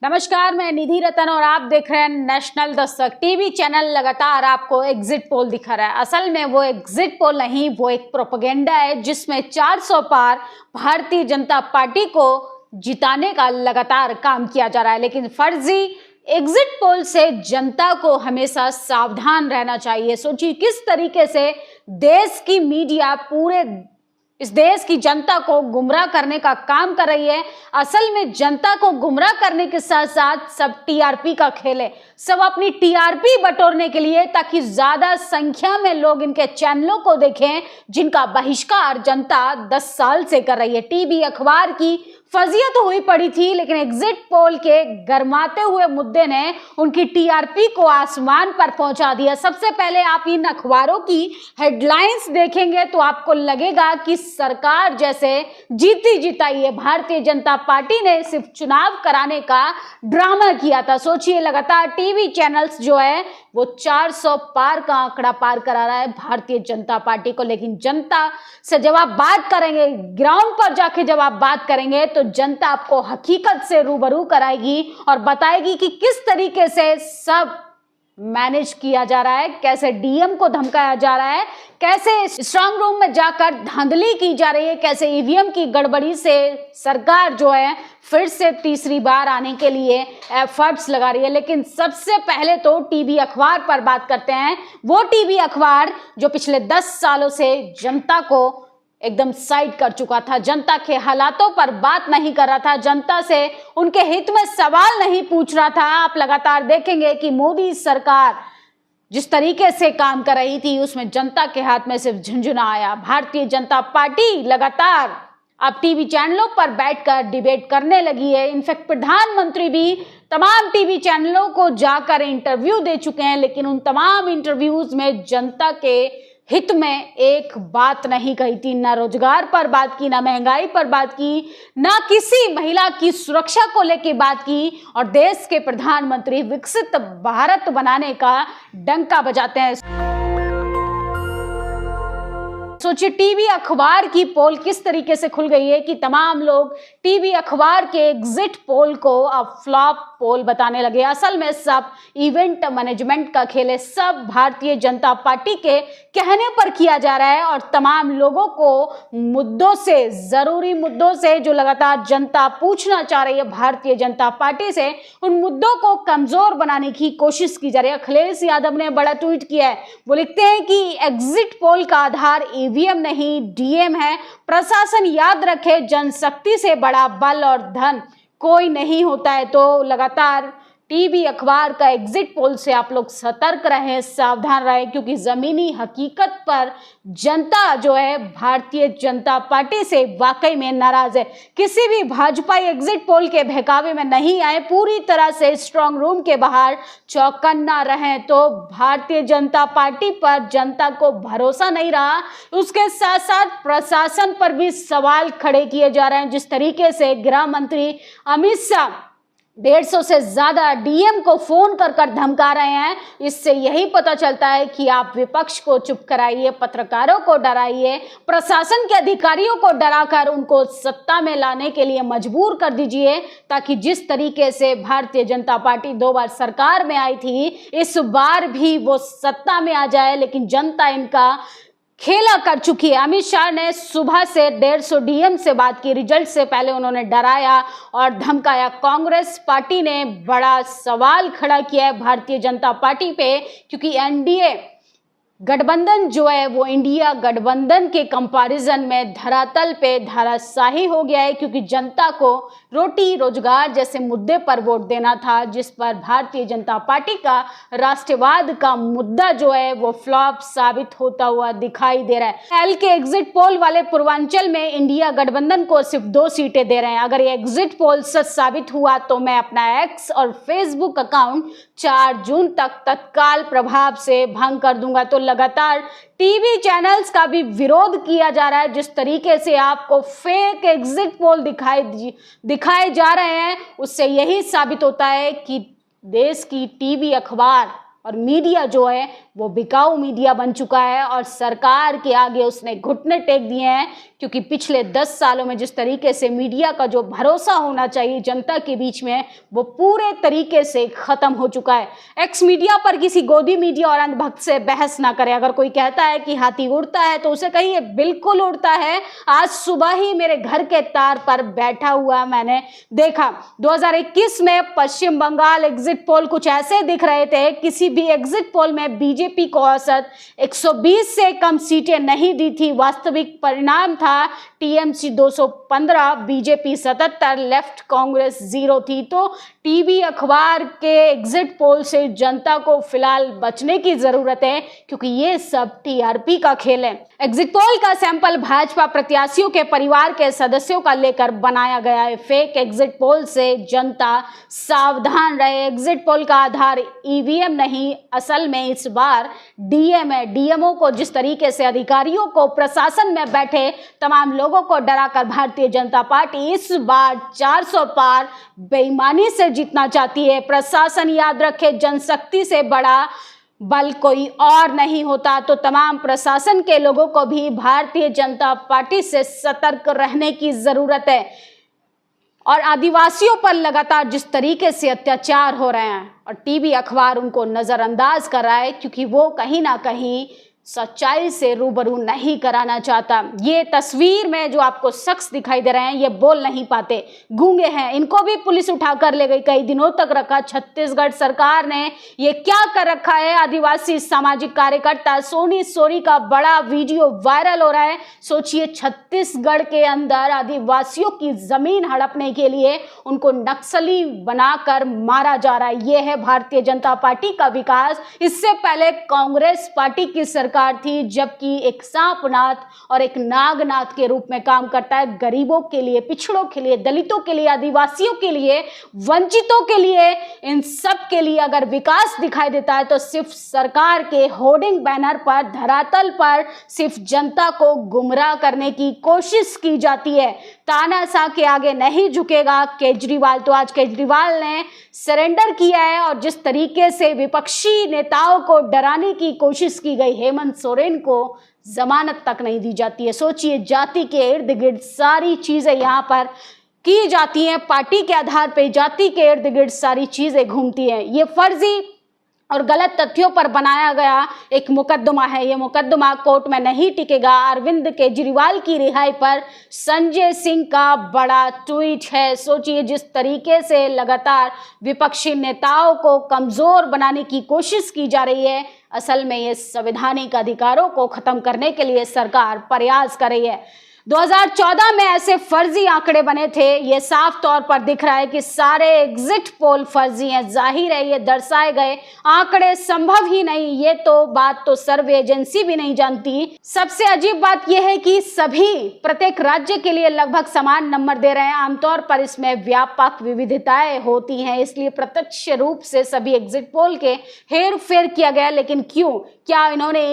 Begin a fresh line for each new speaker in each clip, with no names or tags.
नमस्कार, मैं निधि रतन और आप देख रहे हैं नेशनल दस्तक टीवी चैनल। लगातार आपको एग्जिट पोल दिखा रहा है। असल में वो एग्जिट पोल नहीं, वो एक प्रोपेगेंडा है जिसमें 400 पार भारतीय जनता पार्टी को जिताने का लगातार काम किया जा रहा है। लेकिन फर्जी एग्जिट पोल से जनता को हमेशा सावधान रहना चाहिए। सोचिए किस तरीके से देश की मीडिया पूरे इस देश की जनता को गुमराह करने का काम कर रही है। असल में जनता को गुमराह करने के साथ साथ सब टीआरपी का खेल है। सब अपनी टीआरपी बटोरने के लिए, ताकि ज्यादा संख्या में लोग इनके चैनलों को देखें जिनका बहिष्कार जनता 10 साल से कर रही है। टीवी अखबार की फजीयत हुई पड़ी थी, लेकिन एग्जिट पोल के गरमाते हुए मुद्दे ने उनकी टीआरपी को आसमान पर पहुंचा दिया। सबसे पहले आप इन अखबारों की हेडलाइंस देखेंगे तो आपको लगेगा कि सरकार जैसे जीती जिताई है। भारतीय जनता पार्टी ने सिर्फ चुनाव कराने का ड्रामा किया था। सोचिए, लगातार टीवी चैनल्स जो है वो 400 पार का आंकड़ा पार करा रहा है भारतीय जनता पार्टी को। लेकिन जनता से जब आप बात करेंगे, ग्राउंड पर जाके जब आप बात करेंगे, तो जनता आपको हकीकत से रूबरू कराएगी और बताएगी कि किस तरीके से सब मैनेज किया जा रहा है, कैसे डीएम को धमकाया जा रहा है, कैसे स्ट्रांग रूम में जाकर धांधली की जा रही है, कैसे ईवीएम की गड़बड़ी से सरकार जो है फिर से तीसरी बार आने के लिए एफर्ट्स लगा रही है। लेकिन सबसे पहले तो टीवी अखबार पर बात करते हैं। वो टीवी अखबार जो पिछले 10 सालों से जनता को एकदम साइड कर चुका था, जनता के हालातों पर बात नहीं कर रहा था, जनता से उनके हित में सवाल नहीं पूछ रहा था। आप लगातार देखेंगे कि मोदी सरकार जिस तरीके से काम कर रही थी उसमें जनता के हाथ में सिर्फ झुंझुना आया। भारतीय जनता पार्टी लगातार अब टीवी चैनलों पर बैठकर डिबेट करने लगी है। इनफैक्ट प्रधानमंत्री भी तमाम टीवी चैनलों को जाकर इंटरव्यू दे चुके हैं, लेकिन उन तमाम इंटरव्यूज में जनता के हित में एक बात नहीं कही थी। ना रोजगार पर बात की, ना महंगाई पर बात की, ना किसी महिला की सुरक्षा को लेकर बात की। और देश के प्रधानमंत्री विकसित भारत बनाने का डंका बजाते हैं। सोचिए टीवी अखबार की पोल किस तरीके से खुल गई है कि तमाम लोग टीवी अखबार के एग्जिट पोल को अब फ्लॉप पोल बताने लगे। असल में सब इवेंट मैनेजमेंट का खेल है, सब भारतीय जनता पार्टी के कहने पर किया जा रहा है। और तमाम लोगों को मुद्दों से, जरूरी मुद्दों से जो लगातार जनता पूछना चाह रही है भारतीय जनता पार्टी से, उन मुद्दों को कमजोर बनाने की कोशिश की जा रही है। अखिलेश यादव ने बड़ा ट्वीट किया है। वो लिखते हैं कि एग्जिट पोल का आधार ईवीएम नहीं डीएम है। प्रशासन याद रखे, जनशक्ति से बड़ा बल और धन कोई नहीं होता है। तो लगातार टीवी अखबार का एग्जिट पोल से आप लोग सतर्क रहें, सावधान रहें, क्योंकि जमीनी हकीकत पर जनता जो है भारतीय जनता पार्टी से वाकई में नाराज है। किसी भी भाजपा एग्जिट पोल के बहकावे में नहीं आए, पूरी तरह से स्ट्रांग रूम के बाहर चौकन्ना रहें। तो भारतीय जनता पार्टी पर जनता को भरोसा नहीं रहा, उसके साथ साथ प्रशासन पर भी सवाल खड़े किए जा रहे हैं। जिस तरीके से गृह मंत्री अमित शाह 150 से ज्यादा डीएम को फोन कर कर धमका रहे हैं, इससे यही पता चलता है कि आप विपक्ष को चुप कराइए, पत्रकारों को डराइए, प्रशासन के अधिकारियों को डराकर उनको सत्ता में लाने के लिए मजबूर कर दीजिए, ताकि जिस तरीके से भारतीय जनता पार्टी 2 बार सरकार में आई थी, इस बार भी वो सत्ता में आ जाए। लेकिन जनता इनका खेला कर चुकी है। अमित शाह ने सुबह से 150 डीएम से बात की, रिजल्ट से पहले उन्होंने डराया और धमकाया। कांग्रेस पार्टी ने बड़ा सवाल खड़ा किया है भारतीय जनता पार्टी पे, क्योंकि एनडीए गठबंधन जो है वो इंडिया गठबंधन के कंपैरिजन में धरातल पे धराशायी हो गया है, क्योंकि जनता को रोटी रोजगार जैसे मुद्दे पर वोट देना था, जिस पर भारतीय जनता पार्टी का राष्ट्रवाद का मुद्दा जो है वो फ्लॉप साबित होता हुआ दिखाई दे रहा है। एल के एग्जिट पोल वाले पूर्वांचल में इंडिया गठबंधन को सिर्फ 2 सीटें दे रहे हैं। अगर ये एग्जिट पोल सच साबित हुआ तो मैं अपना एक्स और फेसबुक अकाउंट 4 जून तक तत्काल प्रभाव से भंग कर दूंगा। तो लगातार टीवी चैनल्स का भी विरोध किया जा रहा है। जिस तरीके से आपको फेक एग्जिट पोल दिखाए जा रहे हैं, उससे यही साबित होता है कि देश की टीवी अखबार और मीडिया जो है वो बिकाऊ मीडिया बन चुका है और सरकार के आगे उसने घुटने टेक दिए हैं, क्योंकि पिछले 10 सालों में जिस तरीके से मीडिया का जो भरोसा होना चाहिए जनता के बीच में, वो पूरे तरीके से खत्म हो चुका है। एक्स मीडिया पर किसी गोदी मीडिया और अंधभक्त से बहस ना करें। अगर कोई कहता है कि हाथी उड़ता है तो उसे कहिए बिल्कुल उड़ता है। आज सुबह ही मेरे घर के तार पर बैठा हुआ मैंने देखा। 2021 में पश्चिम बंगाल एग्जिट पोल कुछ ऐसे दिख रहे थे। किसी भी एग्जिट पोल में बीजेपी को औसत 120 से कम सीटें नहीं दी थी। वास्तविक परिणाम था टीएमसी 215, बीजेपी 77, लेफ्ट कांग्रेस 0 थी। तो टीवी अखबार के एग्जिट पोल से जनता को फिलहाल बचने की जरूरत है, क्योंकि ये सब टीआरपी का खेल है। एग्जिट पोल का सैंपल भाजपा प्रत्याशियों के परिवार के सदस्यों का लेकर बनाया गया है। फेक एग्जिट पोल से जनता सावधान रहे। एग्जिट पोल का आधार ईवीएम नहीं, असल में इस बार डीएम है। डीएमओ को जिस तरीके से अधिकारियों को, प्रशासन में बैठे तमाम लोगों को डराकर भारतीय जनता पार्टी इस बार 400 पार बेईमानी से जीतना चाहती है। प्रशासन याद रखे, जनशक्ति से बड़ा बल कोई और नहीं होता। तो तमाम प्रशासन के लोगों को भी भारतीय जनता पार्टी से सतर्क रहने की जरूरत है। और आदिवासियों पर लगातार जिस तरीके से अत्याचार हो रहे हैं और टीवी अखबार उनको नजरअंदाज कर रहा है, क्योंकि वो कहीं ना कहीं सच्चाई से रूबरू नहीं कराना चाहता। ये तस्वीर में जो आपको शख्स दिखाई दे रहे हैं, ये बोल नहीं पाते, गूंगे हैं। इनको भी पुलिस उठाकर ले गई, कई दिनों तक रखा। छत्तीसगढ़ सरकार ने ये क्या कर रखा है। आदिवासी सामाजिक कार्यकर्ता सोनी सोरी का बड़ा वीडियो वायरल हो रहा है। सोचिए, छत्तीसगढ़ के अंदर आदिवासियों की जमीन हड़पने के लिए उनको नक्सली बनाकर मारा जा रहा है। ये है भारतीय जनता पार्टी का विकास। इससे पहले कांग्रेस पार्टी की सरकार थी, जबकि एक सांपनाथ और एक नागनाथ के रूप में काम करता है। गरीबों के लिए, पिछड़ों के लिए, दलितों के लिए, आदिवासियों के लिए, वंचितों के लिए, इन सब के लिए अगर विकास दिखाई देता है तो सिर्फ सरकार के होर्डिंग बैनर पर, धरातल पर सिर्फ जनता को गुमराह करने की कोशिश की जाती है। तानाशाह के आगे नहीं झुकेगा केजरीवाल। तो आज केजरीवाल ने सरेंडर किया है और जिस तरीके से विपक्षी नेताओं को डराने की कोशिश की गई, हेमंत सोरेन को जमानत तक नहीं दी जाती है। सोचिए, जाति के इर्द गिर्द सारी चीजें यहाँ पर की जाती हैं। पार्टी के आधार पर जाति के इर्द गिर्द सारी चीजें घूमती हैं। ये फर्जी और गलत तथ्यों पर बनाया गया एक मुकदमा है। ये मुकदमा कोर्ट में नहीं टिकेगा। अरविंद केजरीवाल की रिहाई पर संजय सिंह का बड़ा ट्वीट है। सोचिए, जिस तरीके से लगातार विपक्षी नेताओं को कमजोर बनाने की कोशिश की जा रही है, असल में ये संवैधानिक अधिकारों को खत्म करने के लिए सरकार प्रयास कर रही है। 2014 में ऐसे फर्जी आंकड़े बने थे। ये साफ तौर पर दिख रहा है कि सारे एग्जिट पोल फर्जी हैं। जाहिर है, ये दर्शाए गए आंकड़े संभव ही नहीं। ये तो बात तो सर्वे एजेंसी भी नहीं जानती। सबसे अजीब बात यह है कि सभी प्रत्येक राज्य के लिए लगभग समान नंबर दे रहे हैं। आमतौर पर इसमें व्यापक विविधताएं होती हैं, इसलिए प्रत्यक्ष रूप से सभी एग्जिट पोल के हेर फेर किया गया। लेकिन क्यों? क्या इन्होंने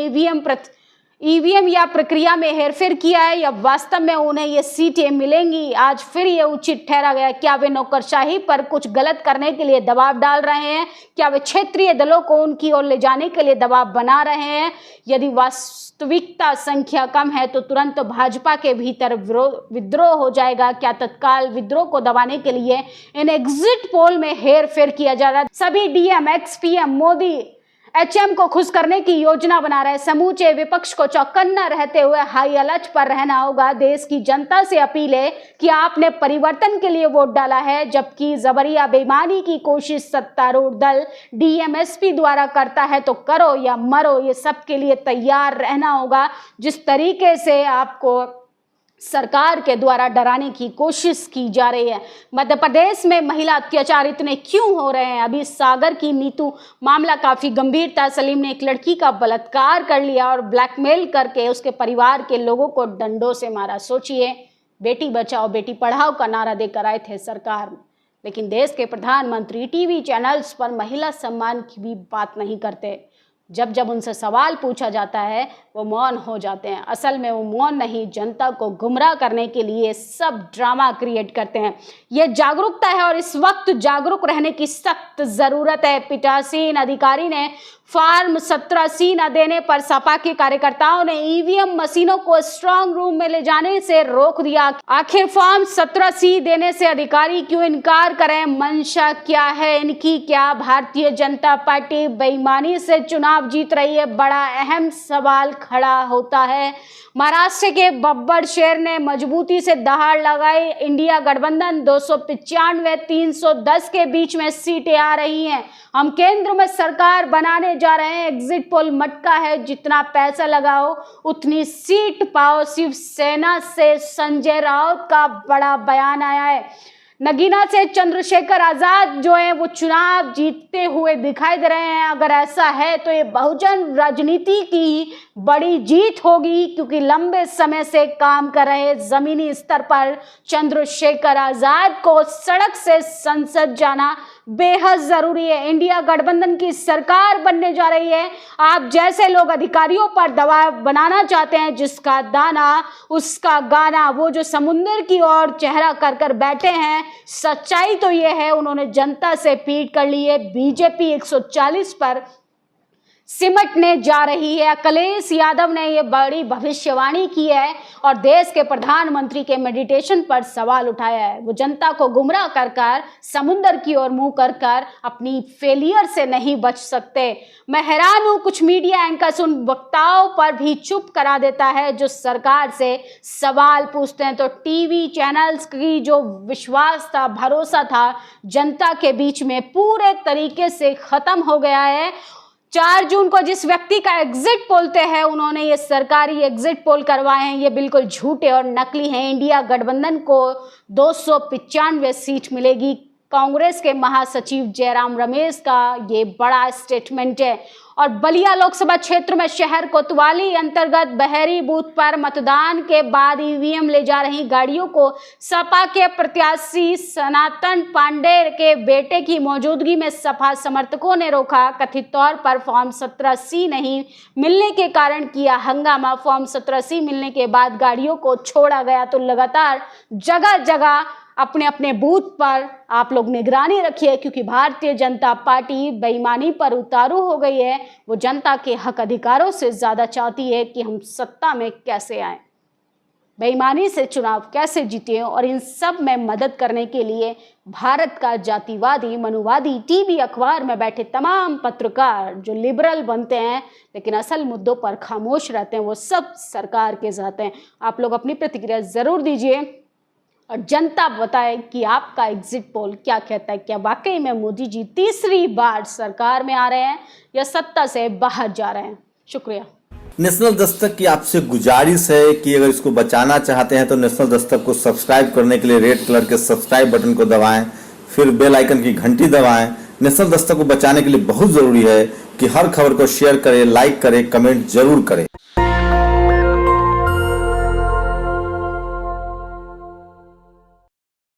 ईवीएम या प्रक्रिया में हेरफेर किया है, या वास्तव में उन्हें ये सीटें मिलेंगी? आज फिर ये उचित ठहरा गया। क्या वे नौकरशाही पर कुछ गलत करने के लिए दबाव डाल रहे हैं? क्या वे क्षेत्रीय दलों को उनकी ओर ले जाने के लिए दबाव बना रहे हैं? यदि वास्तविकता संख्या कम है तो तुरंत भाजपा के भीतर विद्रोह हो जाएगा। क्या तत्काल विद्रोह को दबाने के लिए इन एग्जिट पोल में हेर फेर किया जा रहा है? सभी DM, x PM, Modi, HM को खुश करने की योजना बना रहे। समूचे विपक्ष को चौकन्ना रहते हुए हाई अलर्ट पर रहना होगा। देश की जनता से अपील है कि आपने परिवर्तन के लिए वोट डाला है, जबकि जबरिया बेईमानी की कोशिश सत्तारूढ़ दल डीएमएसपी द्वारा करता है तो करो या मरो, ये सब के लिए तैयार रहना होगा। जिस तरीके से आपको सरकार के द्वारा डराने की कोशिश की जा रही है। मध्य प्रदेश में महिला अत्याचार इतने क्यों हो रहे हैं? अभी सागर की नीतू मामला काफी गंभीर था। सलीम ने एक लड़की का बलात्कार कर लिया और ब्लैकमेल करके उसके परिवार के लोगों को डंडों से मारा। सोचिए, बेटी बचाओ बेटी पढ़ाओ का नारा देकर आए थे सरकार में, लेकिन देश के प्रधानमंत्री टीवी चैनल्स पर महिला सम्मान की भी बात नहीं करते। जब जब उनसे सवाल पूछा जाता है वो मौन हो जाते हैं। असल में वो मौन नहीं, जनता को गुमराह करने के लिए सब ड्रामा क्रिएट करते हैं। ये जागरूकता है और इस वक्त जागरूक रहने की सख्त ज़रूरत है। पीठासीन अधिकारी ने फॉर्म 17C न देने पर सपा के कार्यकर्ताओं ने ईवीएम मशीनों को स्ट्रांग रूम में ले जाने से रोक दिया। आखिर फॉर्म 17C देने से अधिकारी क्यों इनकार करें? मंशा क्या है इनकी? क्या भारतीय जनता पार्टी बेईमानी से चुनाव जीत रही है? बड़ा अहम सवाल खड़ा होता है। महाराष्ट्र के बब्बर शेर ने मजबूती से दहाड़ लगाई। इंडिया गठबंधन 295 310 के बीच में सीटें आ रही हैं। हम केंद्र में सरकार बनाने जा रहे हैं। एग्जिट पोल मटका है, जितना पैसा लगाओ उतनी सीट पाओ। शिवसेना से संजय राउत का बड़ा बयान आया है। नगीना से चंद्रशेखर आजाद जो है वो चुनाव जीतते हुए दिखाई दे रहे हैं। अगर ऐसा है तो ये बहुजन राजनीति की बड़ी जीत होगी, क्योंकि लंबे समय से काम कर रहे जमीनी स्तर पर चंद्रशेखर आजाद को सड़क से संसद जाना बेहद जरूरी है। इंडिया गठबंधन की सरकार बनने जा रही है। आप जैसे लोग अधिकारियों पर दबाव बनाना चाहते हैं, जिसका दाना उसका गाना, वो जो समुद्र की ओर चेहरा कर कर बैठे हैं, सच्चाई तो ये है उन्होंने जनता से पीट कर ली है। बीजेपी 140 पर सिमटने जा रही है। अखिलेश यादव ने यह बड़ी भविष्यवाणी की है और देश के प्रधानमंत्री के मेडिटेशन पर सवाल उठाया है। वो जनता को गुमराह कर कर समुद्र की ओर मुंह कर कर अपनी फेलियर से नहीं बच सकते। मैं हैरान हूं, कुछ मीडिया एंकर्स उन वक्ताओं पर भी चुप करा देता है जो सरकार से सवाल पूछते हैं। तो टीवी चैनल्स की जो विश्वास था, भरोसा था जनता के बीच में, पूरे तरीके से खत्म हो गया है। 4 जून को जिस व्यक्ति का एग्जिट पोलते हैं, उन्होंने ये सरकारी एग्जिट पोल करवाए हैं, ये बिल्कुल झूठे और नकली हैं। इंडिया गठबंधन को 295 सीट मिलेगी। कांग्रेस के महासचिव जयराम रमेश का ये बड़ा स्टेटमेंट है। और बलिया लोकसभा क्षेत्र में शहर कोतवाली अंतर्गत बहरी बूथ पर मतदान के बाद ईवीएम ले जा रही गाड़ियों को सपा के प्रत्याशी सनातन पांडे के बेटे की मौजूदगी में सपा समर्थकों ने रोका। कथित तौर पर फॉर्म 17C नहीं मिलने के कारण किया हंगामा। फॉर्म 17C मिलने के बाद गाड़ियों को छोड़ा गया। तो लगातार जगह जगह अपने अपने बूथ पर आप लोग निगरानी रखिए, क्योंकि भारतीय जनता पार्टी बेईमानी पर उतारू हो गई है। वो जनता के हक अधिकारों से ज्यादा चाहती है कि हम सत्ता में कैसे आए, बेईमानी से चुनाव कैसे जीते। और इन सब में मदद करने के लिए भारत का जातिवादी मनुवादी टीवी अखबार में बैठे तमाम पत्रकार जो लिबरल बनते हैं लेकिन असल मुद्दों पर खामोश रहते हैं, वो सब सरकार के साथ हैं। आप लोग अपनी प्रतिक्रिया जरूर दीजिए और जनता बताए कि आपका एग्जिट पोल क्या कहता है। क्या वाकई में मोदी जी तीसरी बार सरकार में आ रहे हैं या सत्ता से बाहर जा रहे हैं? शुक्रिया।
नेशनल दस्तक की आपसे गुजारिश है कि अगर इसको बचाना चाहते हैं तो नेशनल दस्तक को सब्सक्राइब करने के लिए रेड कलर के सब्सक्राइब बटन को दबाएं, फिर बेल आइकन की घंटी दबाएं। नेशनल दस्तक को बचाने के लिए बहुत जरूरी है कि हर खबर को शेयर करें, लाइक करें, कमेंट जरूर करें।